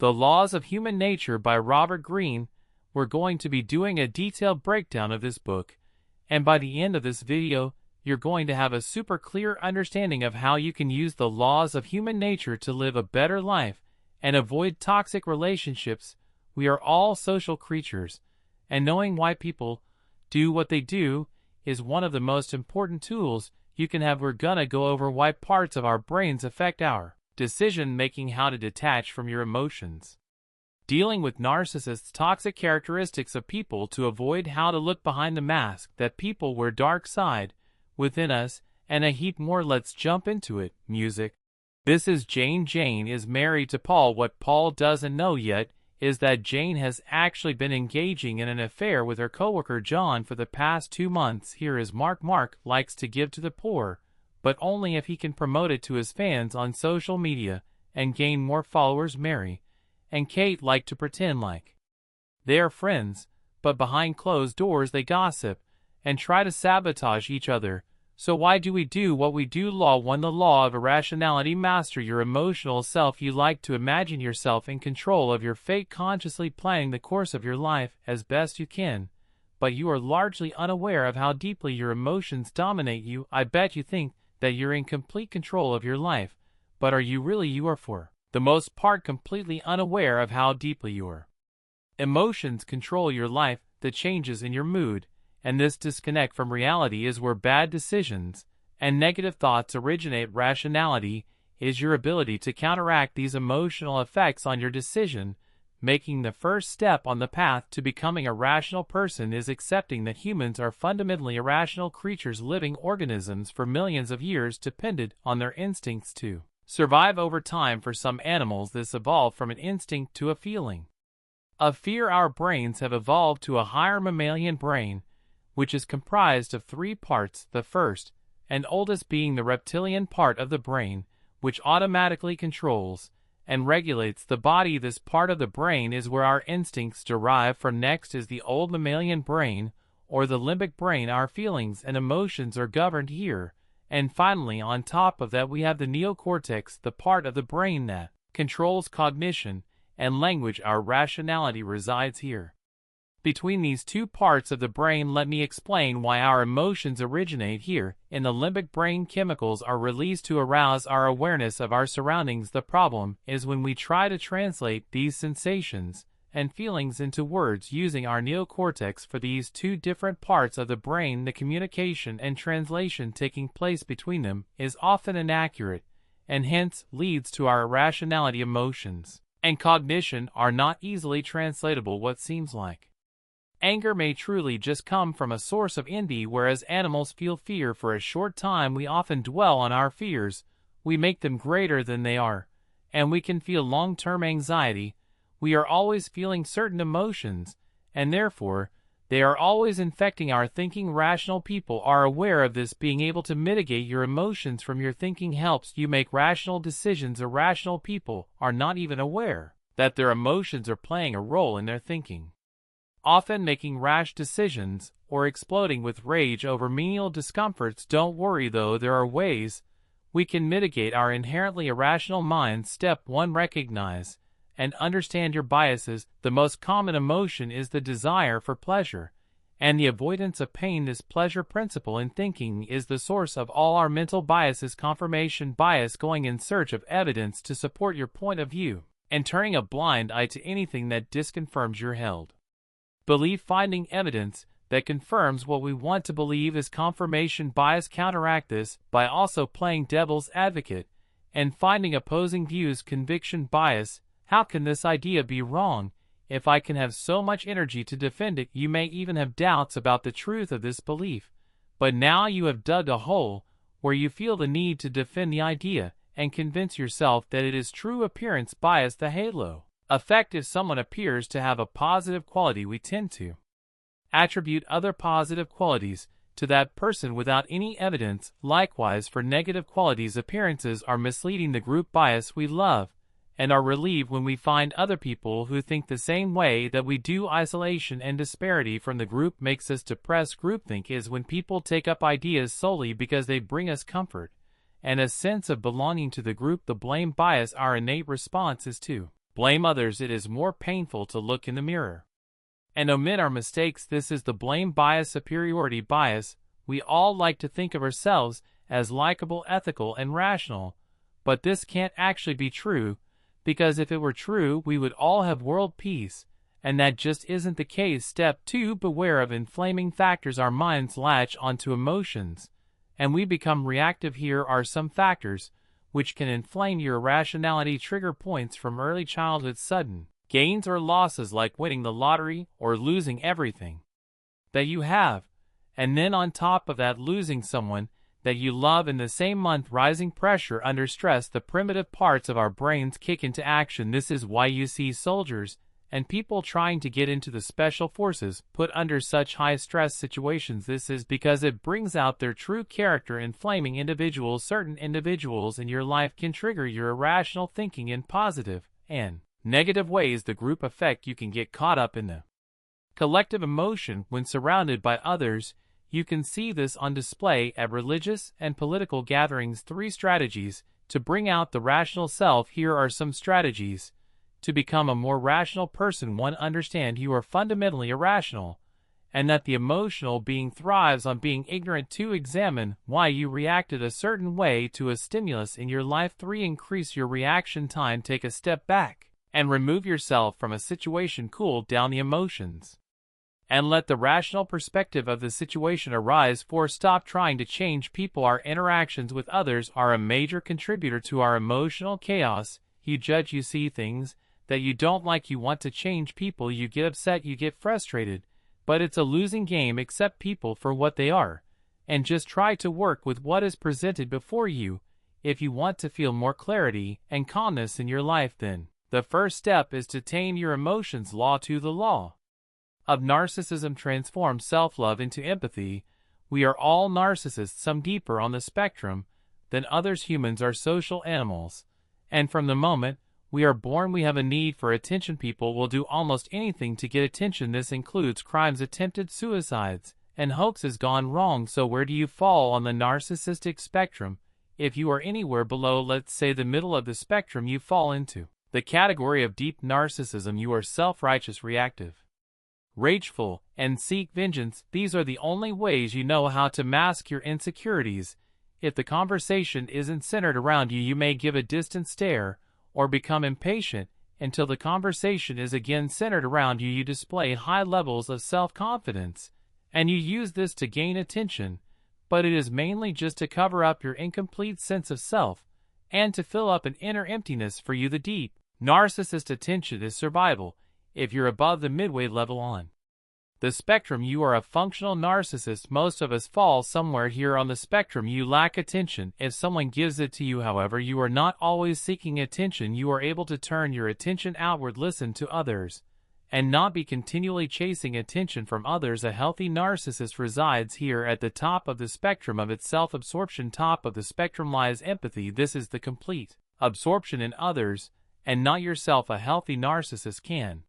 The Laws of Human Nature by Robert Greene. We're going to be doing a detailed breakdown of this book, and by the end of this video, you're going to have a super clear understanding of how you can use the laws of human nature to live a better life and avoid toxic relationships. We are all social creatures, and knowing why people do what they do is one of the most important tools you can have. We're gonna go over why parts of our brains affect our decision-making, how to detach from your emotions, dealing with narcissists, toxic characteristics of people to avoid, how to look behind the mask that people wear, dark side within us, and a heap more. Let's jump into it. Music. This is Jane. Jane is married to Paul. What Paul doesn't know yet is that Jane has actually been engaging in an affair with her coworker John for the past 2 months. Here is Mark. Mark likes to give to the poor, but only if he can promote it to his fans on social media and gain more followers. Mary and Kate like to pretend like they are friends, but behind closed doors they gossip and try to sabotage each other. So why do we do what we do? Law 1. The law of irrationality. Master your emotional self. You like to imagine yourself in control of your fate, consciously planning the course of your life as best you can, but you are largely unaware of how deeply your emotions dominate you. I bet you think that you're in complete control of your life, but are you really? You are for the most part completely unaware of how deeply your emotions control your life, the changes in your mood, and this disconnect from reality is where bad decisions and negative thoughts originate. Rationality is your ability to counteract these emotional effects on your decision making. The first step on the path to becoming a rational person is accepting that humans are fundamentally irrational creatures, living organisms for millions of years depended on their instincts to survive. Over time, for some animals, this evolved from an instinct to a feeling of fear. Our brains have evolved to a higher mammalian brain, which is comprised of 3 parts, the first and oldest being the reptilian part of the brain, which automatically controls and regulates the body. This part of the brain is where our instincts derive from. Next is the old mammalian brain, or the limbic brain. Our feelings and emotions are governed here. And finally, on top of that, we have the neocortex, the part of the brain that controls cognition and language. Our rationality resides here. Between these 2 parts of the brain, let me explain why our emotions originate here. In the limbic brain, chemicals are released to arouse our awareness of our surroundings. The problem is when we try to translate these sensations and feelings into words using our neocortex. For these 2 different parts of the brain, the communication and translation taking place between them is often inaccurate, and hence leads to our irrationality. Emotions and cognition are not easily translatable. What seems like anger may truly just come from a source of envy. Whereas animals feel fear for a short time, we often dwell on our fears. We make them greater than they are, and we can feel long-term anxiety. We are always feeling certain emotions, and therefore, they are always infecting our thinking. Rational people are aware of this. Being able to mitigate your emotions from your thinking helps you make rational decisions. Irrational people are not even aware that their emotions are playing a role in their thinking, often making rash decisions or exploding with rage over menial discomforts. Don't worry though, there are ways we can mitigate our inherently irrational minds. Step 1. Recognize and understand your biases. The most common emotion is the desire for pleasure and the avoidance of pain. This pleasure principle in thinking is the source of all our mental biases. Confirmation bias, going in search of evidence to support your point of view and turning a blind eye to anything that disconfirms your held belief. Finding evidence that confirms what we want to believe is confirmation bias. Counteract this by also playing devil's advocate and finding opposing views. Conviction bias, how can this idea be wrong if I can have so much energy to defend it? You may even have doubts about the truth of this belief, but now you have dug a hole where you feel the need to defend the idea and convince yourself that it is true. Appearance bias, the halo effect. If someone appears to have a positive quality, we tend to attribute other positive qualities to that person without any evidence. Likewise, for negative qualities, appearances are misleading. The group bias, we love and are relieved when we find other people who think the same way that we do. Isolation and disparity from the group makes us depressed. Groupthink is when people take up ideas solely because they bring us comfort and a sense of belonging to the group. The blame bias, our innate response is to blame others, it is more painful to look in the mirror and omit our mistakes. This is the blame bias, superiority bias. We all like to think of ourselves as likable, ethical, and rational, but this can't actually be true, because if it were true, we would all have world peace, and that just isn't the case. Step 2. Beware of inflaming factors. Our minds latch onto emotions, and we become reactive. Here are some factors which can inflame your irrationality. Trigger points from early childhood: sudden gains or losses, like winning the lottery or losing everything that you have, and then on top of that, losing someone that you love in the same month. Rising pressure under stress. The primitive parts of our brains kick into action. This is why you see soldiers and people trying to get into the special forces put under such high stress situations. This is because it brings out their true character. Inflaming individuals. Certain individuals in your life can trigger your irrational thinking in positive and negative ways. The group effect. You can get caught up in the collective emotion when surrounded by others. You can see this on display at religious and political gatherings. 3 strategies to bring out the rational self. Here are some strategies to become a more rational person. 1. Understand you are fundamentally irrational, and that the emotional being thrives on being ignorant. 2. Examine why you reacted a certain way to a stimulus in your life. 3. Increase your reaction time. Take a step back and remove yourself from a situation. Cool down the emotions and let the rational perspective of the situation arise. 4. Stop trying to change people. Our interactions with others are a major contributor to our emotional chaos. You judge, you see things that you don't like, you want to change people, you get upset, you get frustrated, but it's a losing game. Accept people for what they are, and just try to work with what is presented before you. If you want to feel more clarity and calmness in your life, then the first step is to tame your emotions. Law 2. The law of narcissism. Transform self-love into empathy. We are all narcissists, some deeper on the spectrum than others. Humans are social animals, and from the moment we are born we have a need for attention. People will do almost anything to get attention. This includes crimes, attempted suicides, and hoaxes gone wrong. So where do you fall on the narcissistic spectrum? If you are anywhere below, let's say, the middle of the spectrum, you fall into the category of deep narcissism. You are self-righteous, reactive, rageful, and seek vengeance. These are the only ways you know how to mask your insecurities. If the conversation isn't centered around you, you may give a distant stare or become impatient until the conversation is again centered around you. You display high levels of self-confidence, and you use this to gain attention, but it is mainly just to cover up your incomplete sense of self and to fill up an inner emptiness for you. The deep narcissist attention is survival. If you're above the midway level on the spectrum, you are a functional narcissist. Most of us fall somewhere here on the spectrum. You lack attention. If someone gives it to you, however, you are not always seeking attention. You are able to turn your attention outward, listen to others, and not be continually chasing attention from others. A healthy narcissist resides here at the top of the spectrum of its self-absorption. Top of the spectrum lies empathy. This is the complete absorption in others and not yourself. A healthy narcissist can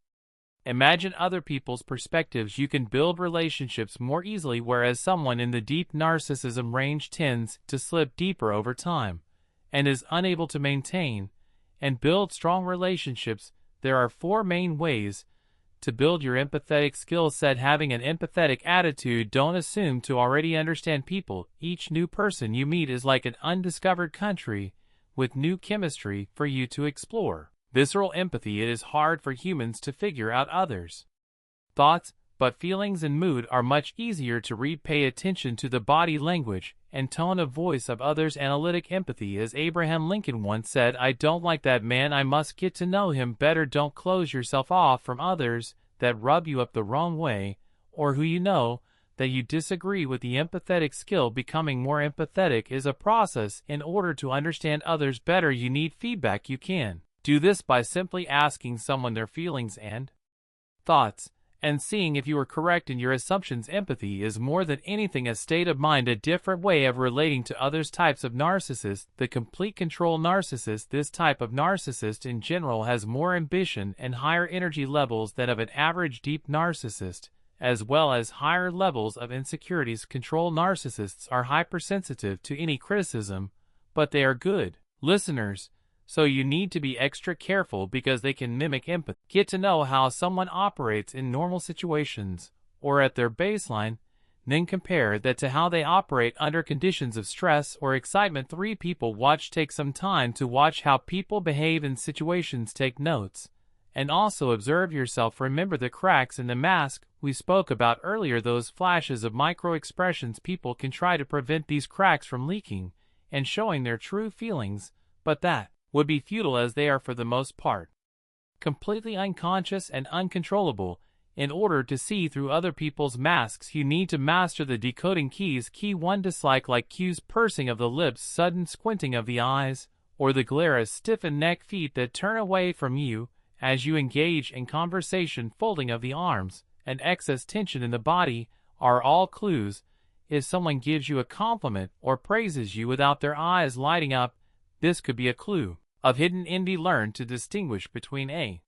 imagine other people's perspectives. You can build relationships more easily, whereas someone in the deep narcissism range tends to slip deeper over time and is unable to maintain and build strong relationships. There are 4 main ways to build your empathetic skill set. Having an empathetic attitude. Don't assume to already understand people. Each new person you meet is like an undiscovered country with new chemistry for you to explore. Visceral empathy. It is hard for humans to figure out others' thoughts, but feelings and mood are much easier to read. Pay attention to the body language and tone of voice of others. Analytic empathy. As Abraham Lincoln once said, I don't like that man, I must get to know him better. Don't close yourself off from others that rub you up the wrong way, or who you know that you disagree with. The empathetic skill. Becoming more empathetic is a process. In order to understand others better, you need feedback. You can do this by simply asking someone their feelings and thoughts, and seeing if you are correct in your assumptions. Empathy is more than anything a state of mind, a different way of relating to others. Types of narcissist. The complete control narcissist. This type of narcissist in general has more ambition and higher energy levels than of an average deep narcissist, as well as higher levels of insecurities. Control narcissists are hypersensitive to any criticism, but they are good listeners, So you need to be extra careful because they can mimic empathy. Get to know how someone operates in normal situations or at their baseline, then compare that to how they operate under conditions of stress or excitement. 3 People watch. Take some time to watch how people behave in situations. Take notes and also observe yourself. Remember the cracks in the mask we spoke about earlier, those flashes of micro expressions. People can try to prevent these cracks from leaking and showing their true feelings, but that would be futile as they are for the most part completely unconscious and uncontrollable. In order to see through other people's masks, you need to master the decoding keys. Key 1: dislike like cues, pursing of the lips, sudden squinting of the eyes, or the glare, a stiffened neck, feet that turn away from you as you engage in conversation, folding of the arms, and excess tension in the body are all clues. If someone gives you a compliment or praises you without their eyes lighting up, this could be a clue of hidden envy. Learn to distinguish between a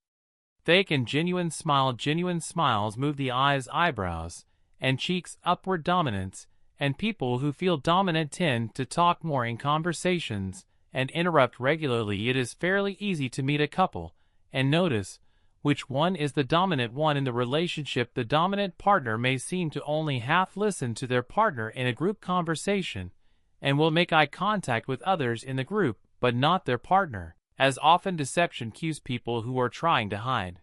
fake and genuine smile. Genuine smiles move the eyes, eyebrows, and cheeks upward. Dominance and people who feel dominant tend to talk more in conversations and interrupt regularly. It is fairly easy to meet a couple and notice which one is the dominant one in the relationship. The dominant partner may seem to only half listen to their partner in a group conversation and will make eye contact with others in the group, but not their partner. As often, deception cues people who are trying to hide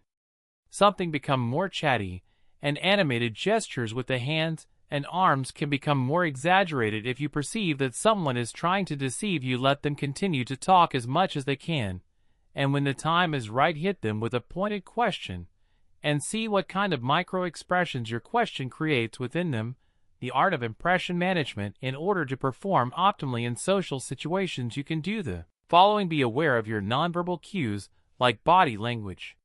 something become more chatty, and animated gestures with the hands and arms can become more exaggerated. If you perceive that someone is trying to deceive you, let them continue to talk as much as they can, and when the time is right, hit them with a pointed question and see what kind of micro expressions your question creates within them. The art of impression management. In order to perform optimally in social situations, you can do the following. Be aware of your nonverbal cues like body language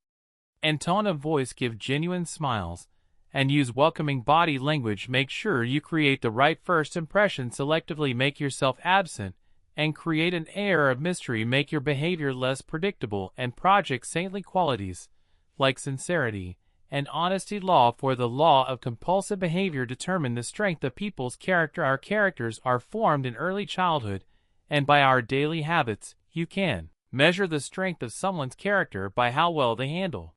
and tone of voice. Give genuine smiles and use welcoming body language. Make sure you create the right first impression. Selectively make yourself absent and create an air of mystery. Make your behavior less predictable and project saintly qualities like sincerity and honesty. Law for the law of compulsive behavior determine the strength of people's character. Our characters are formed in early childhood, and by our daily habits. You can measure the strength of someone's character by how well they handle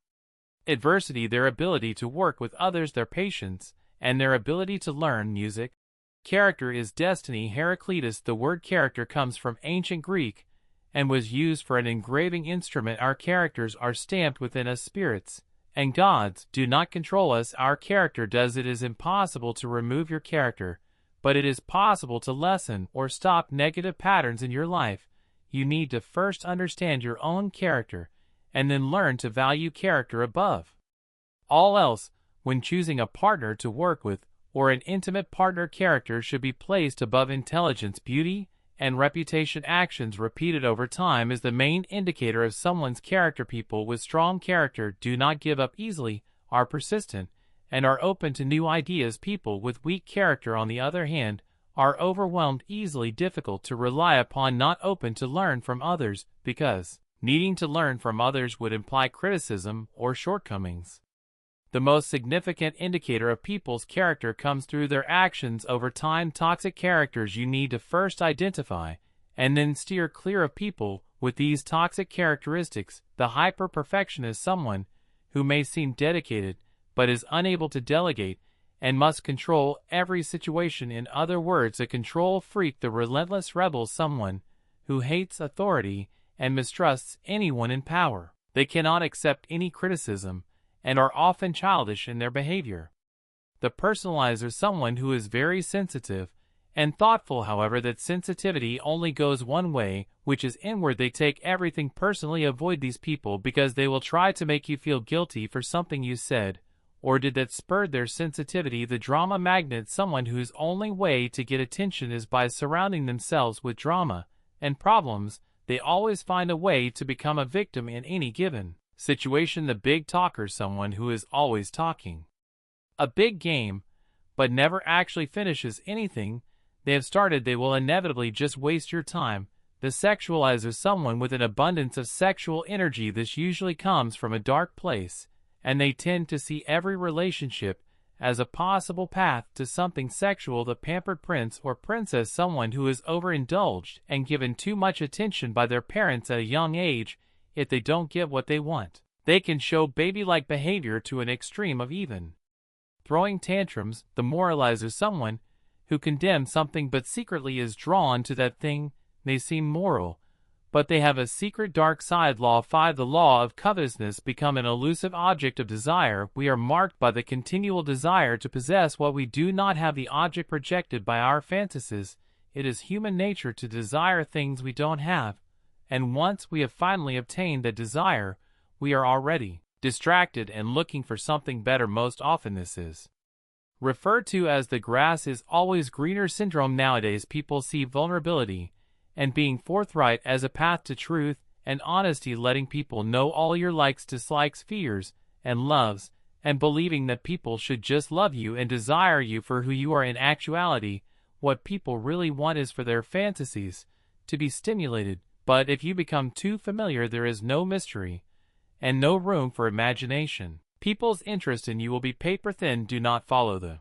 adversity, their ability to work with others, their patience, and their ability to learn music. Character is destiny. Heraclitus. The word character comes from ancient Greek and was used for an engraving instrument. Our characters are stamped within us. Spirits and gods do not control us. Our character does. It is impossible to remove your character, but it is possible to lessen or stop negative patterns in your life. You need to first understand your own character and then learn to value character above all else. When choosing a partner to work with or an intimate partner, character should be placed above intelligence, beauty, and reputation. Actions repeated over time is the main indicator of someone's character. People with strong character do not give up easily, are persistent, and are open to new ideas. People with weak character, on the other hand, are overwhelmed easily, difficult to rely upon, not open to learn from others, because needing to learn from others would imply criticism or shortcomings. The most significant indicator of people's character comes through their actions over time. Toxic characters. You need to first identify and then steer clear of people with these toxic characteristics. The hyper-perfectionist, someone who may seem dedicated but is unable to delegate and must control every situation. In other words, a control freak. The relentless rebel, someone who hates authority and mistrusts anyone in power. They cannot accept any criticism and are often childish in their behavior. The personalizer, someone who is very sensitive and thoughtful. However, that sensitivity only goes one way, which is inward. They take everything personally. Avoid these people because they will try to make you feel guilty for something you said or did that spurred their sensitivity. The drama magnet, someone whose only way to get attention is by surrounding themselves with drama and problems. They always find a way to become a victim in any given situation. The big talker, someone who is always talking a big game but never actually finishes anything they have started. They will inevitably just waste your time. The sexualizer, someone with an abundance of sexual energy. This usually comes from a dark place, and they tend to see every relationship as a possible path to something sexual. The pampered prince or princess, someone who is overindulged and given too much attention by their parents at a young age. If they don't get what they want, they can show baby-like behavior to an extreme of even throwing tantrums. The moralizer, someone who condemns something but secretly is drawn to that thing. They seem moral, but they have a secret dark side. Law 5. The law of covetousness become an elusive object of desire. We are marked by the continual desire to possess what we do not have, the object projected by our fantasies. It is human nature to desire things we don't have, and once we have finally obtained that desire, we are already distracted and looking for something better. Most often this is referred to as the grass is always greener syndrome. Nowadays people see vulnerability and being forthright as a path to truth and honesty, letting people know all your likes, dislikes, fears, and loves, and believing that people should just love you and desire you for who you are. In actuality, what people really want is for their fantasies to be stimulated. But if you become too familiar, there is no mystery and no room for imagination. People's interest in you will be paper thin. Do not follow the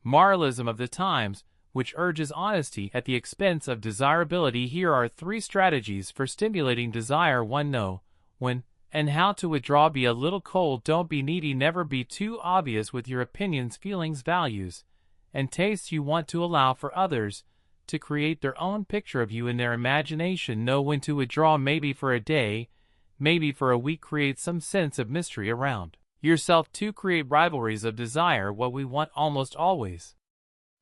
moralism of the times, which urges honesty at the expense of desirability. Here are 3 strategies for stimulating desire. 1. Know when and how to withdraw. Be a little cold. Don't be needy. Never be too obvious with your opinions, feelings, values, and tastes. You want to allow for others to create their own picture of you in their imagination. Know when to withdraw, maybe for a day, maybe for a week. Create some sense of mystery around yourself. 2. Create rivalries of desire. What we want almost always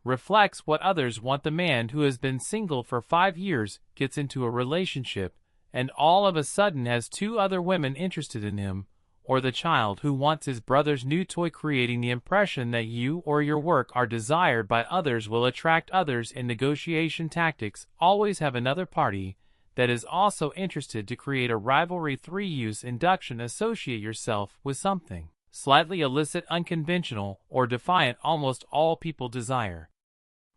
reflects what others want. The man who has been single for 5 years gets into a relationship and all of a sudden has 2 other women interested in him, or the child who wants his brother's new toy. Creating the impression that you or your work are desired by others will attract others. In negotiation tactics, always have another party that is also interested to create a rivalry. 3. Use induction. Associate yourself with something slightly illicit, unconventional, or defiant. Almost all people desire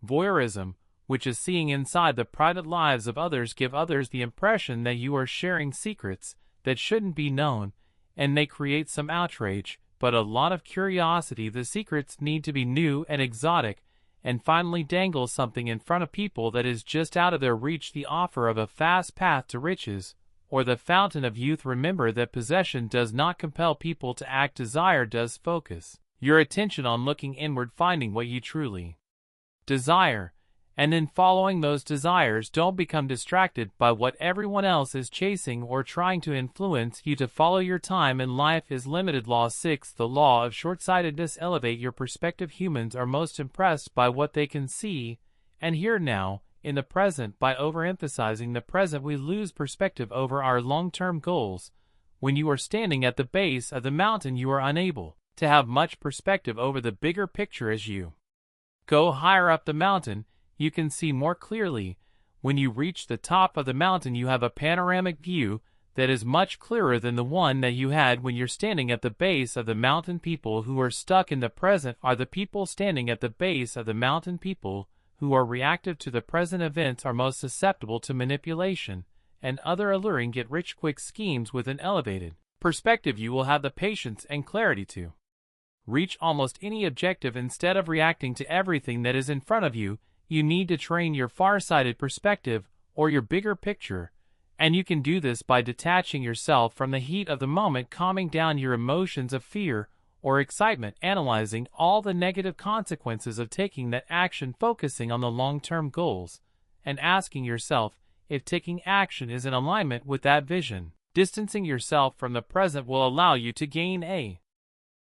voyeurism, which is seeing inside the private lives of others. Give others the impression that you are sharing secrets that shouldn't be known, and they create some outrage, but a lot of curiosity. The secrets need to be new and exotic, and finally dangle something in front of people that is just out of their reach. The offer of a fast path to riches, or the fountain of youth. Remember that possession does not compel people to act. Desire does. Focus your attention on looking inward, finding what you truly desire, and in following those desires. Don't become distracted by what everyone else is chasing or trying to influence you to follow. Your time in life is limited. Law 6. The law of short-sightedness. Elevate your perspective. Humans are most impressed by what they can see and hear now, in the present. By overemphasizing the present, we lose perspective over our long-term goals. When you are standing at the base of the mountain, you are unable to have much perspective over the bigger picture. As you go higher up the mountain, you can see more clearly. When you reach the top of the mountain, you have a panoramic view that is much clearer than the one that you had when you're standing at the base of the mountain. People who are stuck in the present are the people standing at the base of the mountain. People who are reactive to the present events are most susceptible to manipulation and other alluring get-rich-quick schemes. With an elevated perspective, you will have the patience and clarity to reach almost any objective. Instead of reacting to everything that is in front of you, you need to train your far-sighted perspective, or your bigger picture, and you can do this by detaching yourself from the heat of the moment, calming down your emotions of fear or excitement, analyzing all the negative consequences of taking that action, focusing on the long-term goals, and asking yourself if taking action is in alignment with that vision. Distancing yourself from the present will allow you to gain a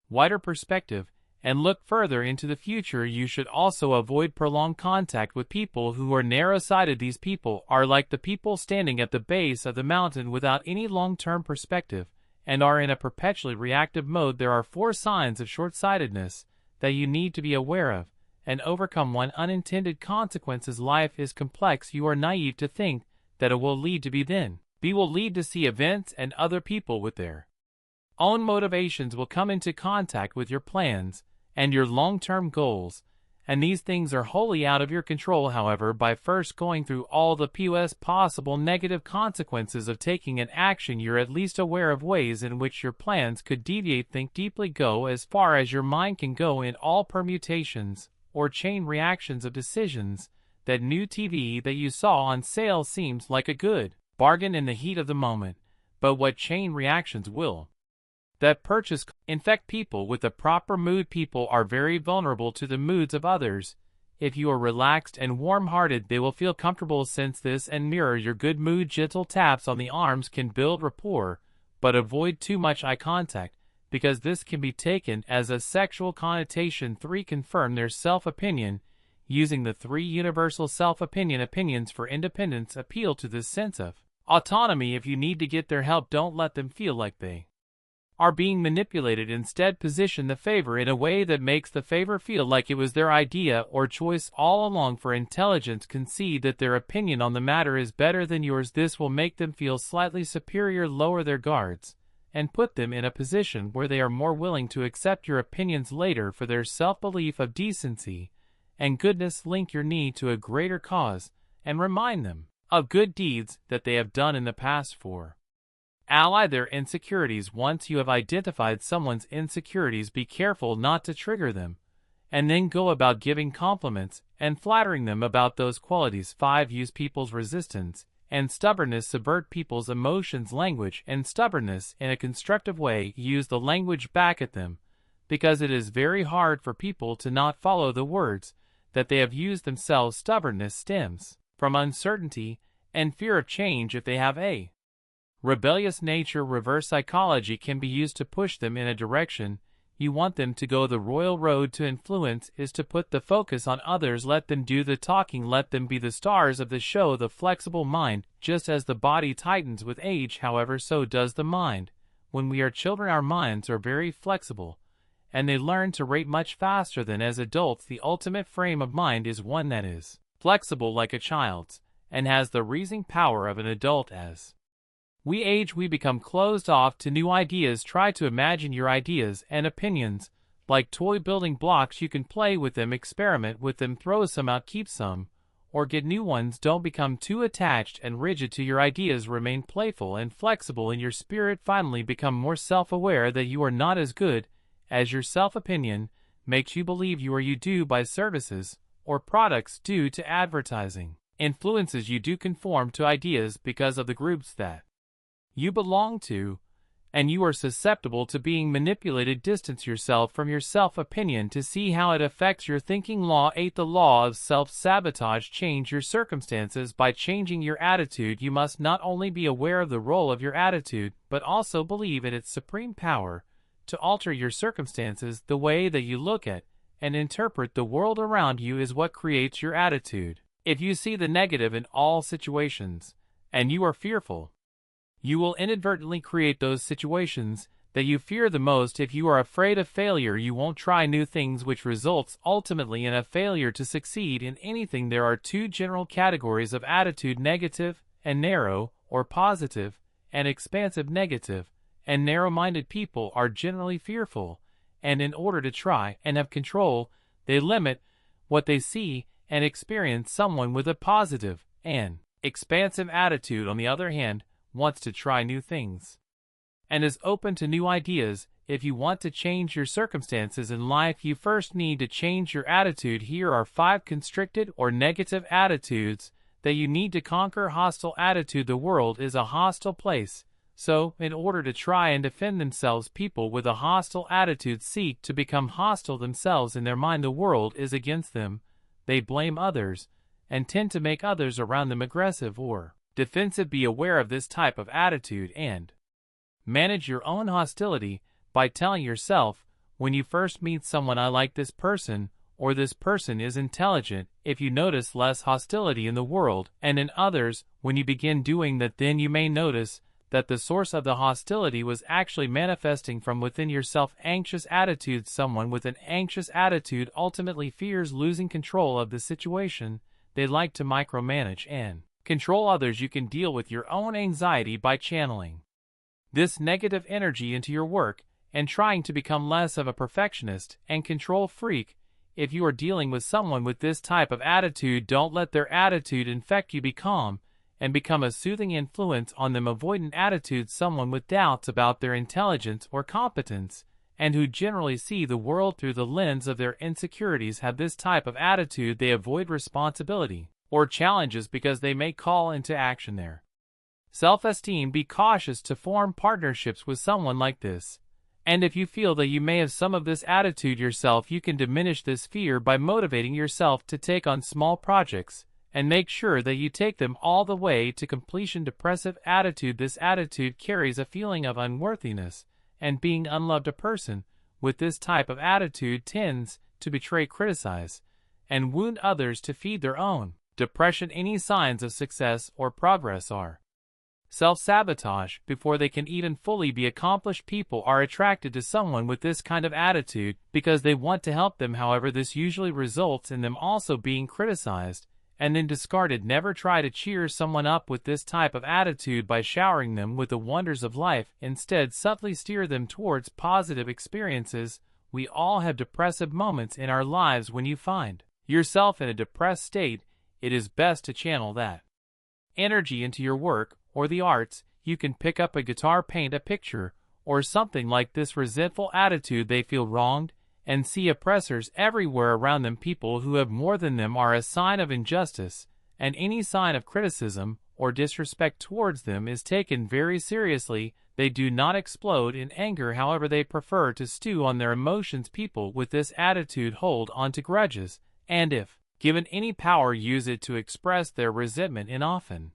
wider perspective and look further into the future. You should also avoid prolonged contact with people who are narrow-sighted. These people are like the people standing at the base of the mountain without any long-term perspective and are in a perpetually reactive mode. There are 4 signs of short-sightedness that you need to be aware of and overcome. 1. Unintended consequences. Life is complex. You are naive to think that it will lead to B. Then B will lead to C. Events and other people with their own motivations will come into contact with your plans and your long-term goals, And these things are wholly out of your control, however, by first going through all the possible negative consequences of taking an action, you're at least aware of ways in which your plans could deviate. Think deeply, go as far as your mind can go in all permutations or chain reactions of decisions. That new TV that you saw on sale seems like a good bargain in the heat of the moment, but what chain reactions will that purchase infect people with the proper mood? People are very vulnerable to the moods of others. If you are relaxed and warm-hearted, they will feel comfortable, sense this, and mirror your good mood. Gentle taps on the arms can build rapport, but avoid too much eye contact, because this can be taken as a sexual connotation. 3. Confirm their self-opinion. Using the 3 universal opinions for independence, appeal to this sense of autonomy. If you need to get their help, don't let them feel like they are being manipulated. Instead, position the favor in a way that makes the favor feel like it was their idea or choice all along. For intelligence, concede that their opinion on the matter is better than yours. This will make them feel slightly superior. Lower their guards and put them in a position where they are more willing to accept your opinions later. For their self-belief of decency and goodness, link your need to a greater cause and remind them of good deeds that they have done in the past. 4. Ally their insecurities. Once you have identified someone's insecurities, be careful not to trigger them, and then go about giving compliments and flattering them about those qualities. 5. Use people's resistance and stubbornness. Subvert people's emotions, language, and stubbornness in a constructive way. Use the language back at them, because it is very hard for people to not follow the words that they have used themselves. Stubbornness stems from uncertainty and fear of change. If they have a rebellious nature, reverse psychology can be used to push them in a direction you want them to go. The royal road to influence is to put the focus on others. Let them do the talking. Let them be the stars of the show. The flexible mind. Just as the body tightens with age, however, so does the mind. When we are children, our minds are very flexible, and they learn to rate much faster than as adults. The ultimate frame of mind is one that is flexible like a child's and has the reasoning power of an adult. As we age, we become closed off to new ideas. Try to imagine your ideas and opinions like toy building blocks. You can play with them, experiment with them, throw some out, keep some, or get new ones. Don't become too attached and rigid to your ideas. Remain playful and flexible in your spirit. Finally, become more self-aware that you are not as good as your self-opinion makes you believe you are. You do buy services or products due to advertising influences. You do conform to ideas because of the groups that you belong to, and you are susceptible to being manipulated. Distance yourself from your self-opinion to see how it affects your thinking. Law 8. The law of self-sabotage. Change your circumstances by changing your attitude. You must not only be aware of the role of your attitude, but also believe in its supreme power to alter your circumstances. The way that you look at and interpret the world around you is what creates your attitude. If you see the negative in all situations, and you are fearful, you will inadvertently create those situations that you fear the most. If you are afraid of failure, you won't try new things, which results ultimately in a failure to succeed in anything. There are 2 general categories of attitude: negative and narrow, or positive and expansive. Negative and narrow-minded people are generally fearful, and in order to try and have control, they limit what they see and experience. Someone with a positive and expansive attitude, on the other hand, wants to try new things and is open to new ideas. If you want to change your circumstances in life, you first need to change your attitude. Here are 5 constricted or negative attitudes that you need to conquer. Hostile attitude. The world is a hostile place, so in order to try and defend themselves, people with a hostile attitude seek to become hostile themselves. In their mind, the world is against them. They blame others and tend to make others around them aggressive or defensive. Be aware of this type of attitude and manage your own hostility by telling yourself, when you first meet someone, I like this person, or this person is intelligent. If you notice less hostility in the world and in others when you begin doing that, then you may notice that the source of the hostility was actually manifesting from within yourself. Anxious attitude. Someone with an anxious attitude ultimately fears losing control of the situation. They like to micromanage and control others. You can deal with your own anxiety by channeling this negative energy into your work and trying to become less of a perfectionist and control freak. if you are dealing with someone with this type of attitude, don't let their attitude infect you. Be calm and become a soothing influence on them. Avoidant attitude, someone with doubts about their intelligence or competence, and who generally see the world through the lens of their insecurities, have this type of attitude. They avoid responsibility or challenges because they may call into action their self-esteem. Be cautious to form partnerships with someone like this. And if you feel that you may have some of this attitude yourself, you can diminish this fear by motivating yourself to take on small projects and make sure that you take them all the way to completion. Depressive attitude. This attitude carries a feeling of unworthiness and being unloved. A person with this type of attitude tends to betray, criticize, and wound others to feed their own depression. Any signs of success or progress are self-sabotage before they can even fully be accomplished. People are attracted to someone with this kind of attitude because they want to help them. However, this usually results in them also being criticized and then discarded. Never try to cheer someone up with this type of attitude by showering them with the wonders of life. Instead, subtly steer them towards positive experiences. We all have depressive moments in our lives. When you find yourself in a depressed state, it is best to channel that energy into your work or the arts. You can pick up a guitar, paint a picture, or something like this. Resentful attitude. They feel wronged and see oppressors everywhere around them. People who have more than them are a sign of injustice, and any sign of criticism or disrespect towards them is taken very seriously. They do not explode in anger, however they prefer to stew on their emotions. People with this attitude hold on to grudges, and if given any power, use it to express their resentment in often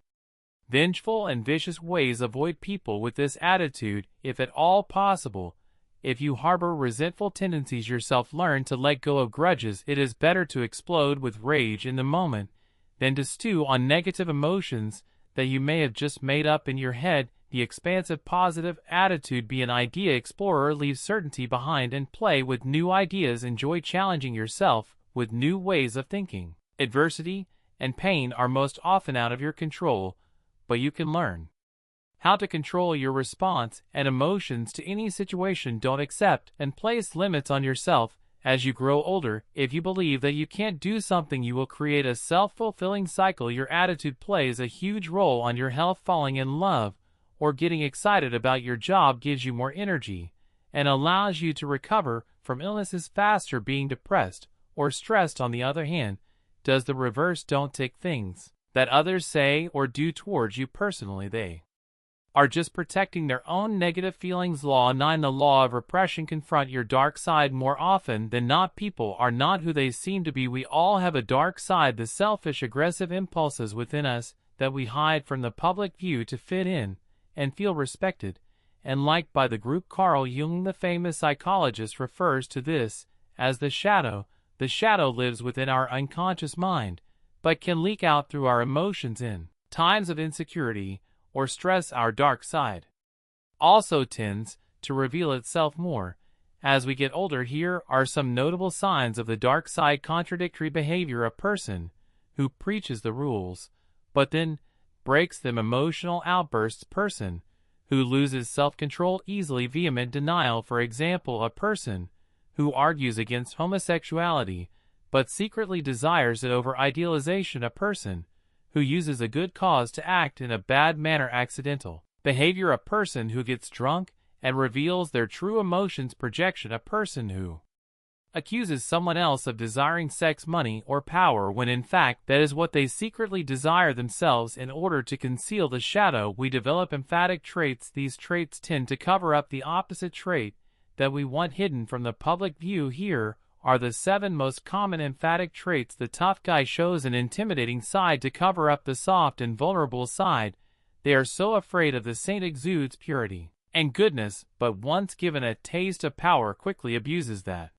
vengeful and vicious ways. Avoid people with this attitude if at all possible. If you harbor resentful tendencies yourself, learn to let go of grudges. It is better to explode with rage in the moment than to stew on negative emotions that you may have just made up in your head. The expansive positive attitude. Be an idea explorer. Leave certainty behind and play with new ideas. Enjoy challenging yourself with new ways of thinking. Adversity and pain are most often out of your control, but you can learn how to control your response and emotions to any situation. Don't accept and place limits on yourself. As you grow older, if you believe that you can't do something, you will create a self-fulfilling cycle. Your attitude plays a huge role on your health. Falling in love or getting excited about your job gives you more energy and allows you to recover from illnesses faster. Being depressed or stressed, on the other hand, does the reverse. Don't take things that others say or do towards you personally. They are just protecting their own negative feelings. Law 9. The law of repression. Confront your dark side. More often than not, people are not who they seem to be. We all have a dark side, the selfish, aggressive impulses within us that we hide from the public view to fit in and feel respected and liked by the group. Carl Jung, the famous psychologist, refers to this as the shadow. The shadow lives within our unconscious mind, but can leak out through our emotions in times of insecurity or stress. Our dark side also tends to reveal itself more as we get older. Here are some notable signs of the dark side. Contradictory behavior. A person who preaches the rules but then breaks them. Emotional outbursts. Person who loses self-control easily. Vehement denial. For example, a person who argues against homosexuality but secretly desires it over idealization. A person who uses a good cause to act in a bad manner. Accidental behavior. A person who gets drunk and reveals their true emotions. Projection. A person who accuses someone else of desiring sex, money, or power when in fact that is what they secretly desire themselves. In order to conceal the shadow, we develop emphatic traits. These traits tend to cover up the opposite trait that we want hidden from the public view. Here are the 7 most common emphatic traits. The tough guy shows an intimidating side to cover up the soft and vulnerable side. They are so afraid of the saint exudes purity and goodness, but once given a taste of power, quickly abuses that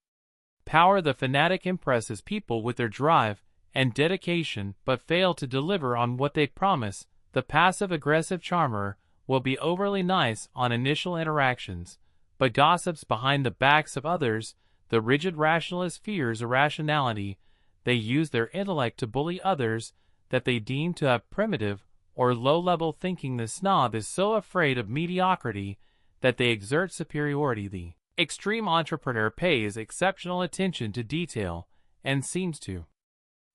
power. The fanatic impresses people with their drive and dedication, but fail to deliver on what they promise. The passive-aggressive charmer will be overly nice on initial interactions, but gossips behind the backs of others. The rigid rationalist fears irrationality. They use their intellect to bully others that they deem to have primitive or low-level thinking. The snob is so afraid of mediocrity that they exert superiority. The extreme entrepreneur pays exceptional attention to detail and seems to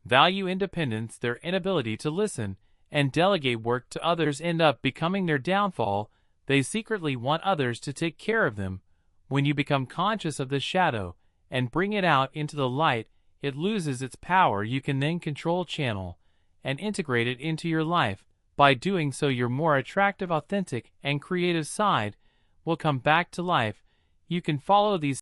value independence. Their inability to listen and delegate work to others end up becoming their downfall. They secretly want others to take care of them. When you become conscious of this shadow and bring it out into the light, it loses its power. You can then control, channel, and integrate it into your life. By doing so, your more attractive, authentic, and creative side will come back to life. You can follow these